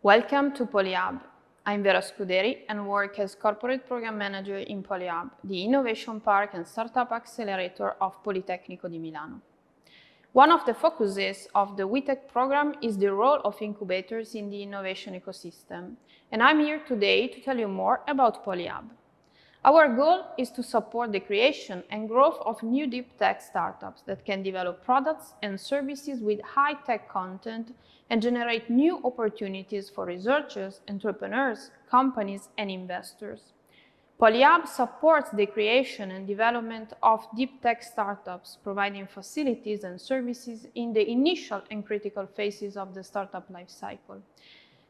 Welcome to PolyHub. I'm Vera Scuderi and work as Corporate Program Manager in PolyHub, the Innovation Park and Startup Accelerator of Politecnico di Milano. One of the focuses of the WITEC program is the role of incubators in the innovation ecosystem, and I'm here today to tell you more about PolyHub. Our goal is to support the creation and growth of new deep tech startups that can develop products and services with high-tech content and generate new opportunities for researchers, entrepreneurs, companies, and investors. PolyHub supports the creation and development of deep tech startups, providing facilities and services in the initial and critical phases of the startup lifecycle.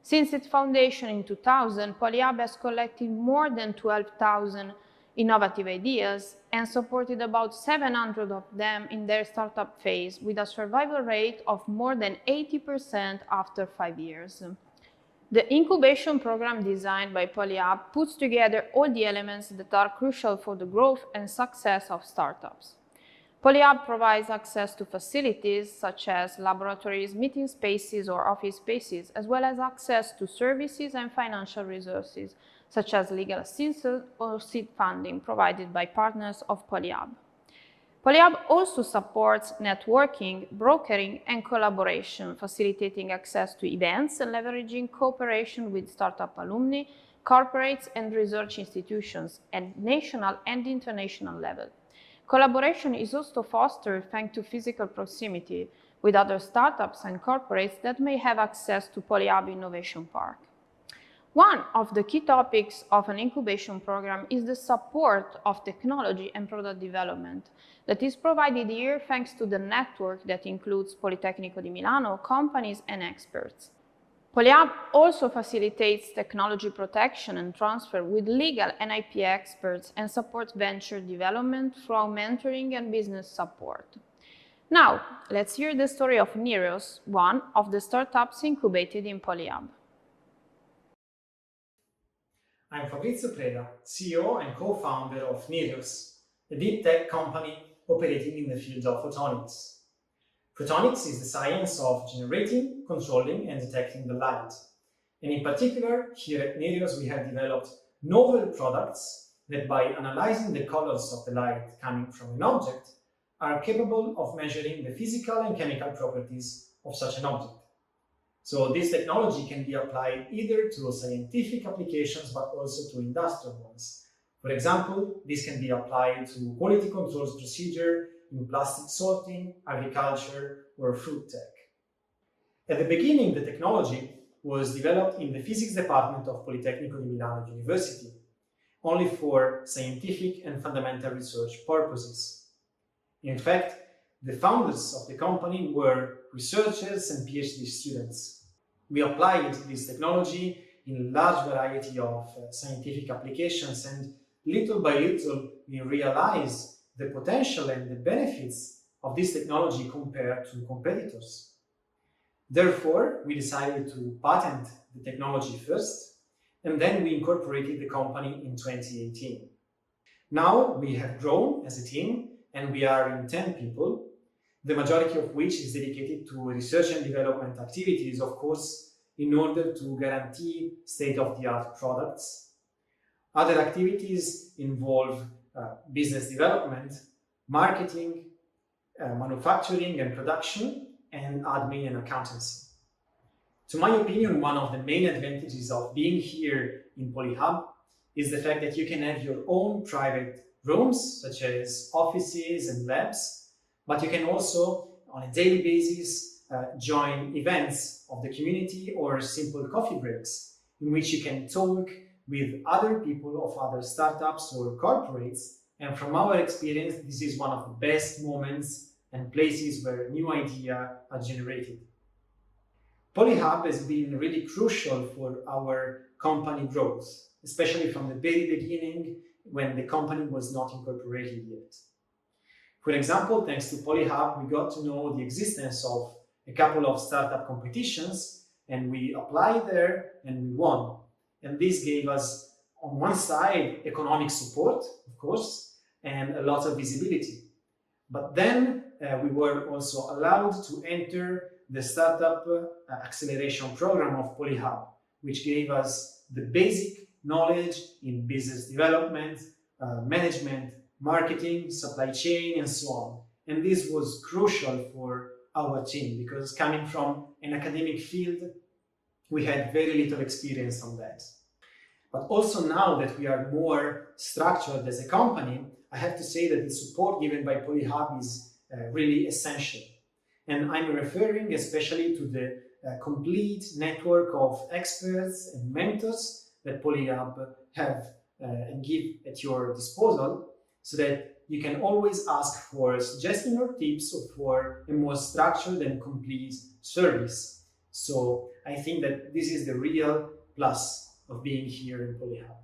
Since its foundation in 2000, PolyHub has collected more than 12,000 innovative ideas and supported about 700 of them in their startup phase, with a survival rate of more than 80% after 5 years. The incubation program designed by PolyHub puts together all the elements that are crucial for the growth and success of startups. PolyHub provides access to facilities such as laboratories, meeting spaces, or office spaces, as well as access to services and financial resources, such as legal assistance or seed funding provided by partners of PolyHub. PolyHub also supports networking, brokering, and collaboration, facilitating access to events and leveraging cooperation with startup alumni, corporates, and research institutions at national and international level. Collaboration is also fostered thanks to physical proximity with other startups and corporates that may have access to PolyHub Innovation Park. One of the key topics of an incubation program is the support of technology and product development that is provided here thanks to the network that includes Politecnico di Milano, companies, and experts. PolyHub also facilitates technology protection and transfer with legal and IP experts and supports venture development through mentoring and business support. Now, let's hear the story of Nereos, one of the startups incubated in PolyHub. I'm Fabrizio Preda, CEO and co-founder of Nereos, a deep tech company operating in the field of photonics. Photonics is the science of generating, controlling, and detecting the light. And in particular, here at Nereos, we have developed novel products that, by analyzing the colors of the light coming from an object, are capable of measuring the physical and chemical properties of such an object. So this technology can be applied either to scientific applications, but also to industrial ones. For example, this can be applied to quality controls procedure in plastic sorting, agriculture, or food tech. At the beginning, the technology was developed in the physics department of Politecnico di Milano University, only for scientific and fundamental research purposes. In fact, the founders of the company were researchers and PhD students. We applied this technology in a large variety of scientific applications, and little by little we realized the potential and the benefits of this technology compared to competitors. Therefore, we decided to patent the technology first, and then we incorporated the company in 2018. Now we have grown as a team, and we are in 10 people, the majority of which is dedicated to research and development activities, of course, in order to guarantee state-of-the-art products. Other activities involve business development, marketing, manufacturing and production, and admin and accountancy. To my opinion, one of the main advantages of being here in PolyHub is the fact that you can have your own private rooms, such as offices and labs, but you can also, on a daily basis, join events of the community or simple coffee breaks in which you can talk with other people of other startups or corporates. And from our experience, this is one of the best moments and places where new ideas are generated. PolyHub has been really crucial for our company growth, especially from the very beginning when the company was not incorporated yet. For example, thanks to PolyHub, we got to know the existence of a couple of startup competitions, and we applied there and we won. And this gave us, on one side, economic support, of course, and a lot of visibility. But then we were also allowed to enter the startup acceleration program of PolyHub, which gave us the basic knowledge in business development, management, marketing, supply chain, and so on. And this was crucial for our team because coming from an academic field, we had very little experience on that. But also now that we are more structured as a company, I have to say that the support given by PolyHub is really essential. And I'm referring especially to the complete network of experts and mentors that PolyHub have and give at your disposal, so that you can always ask for suggestions or tips or for a more structured and complete service. So I think that this is the real plus of being here in PolyHub.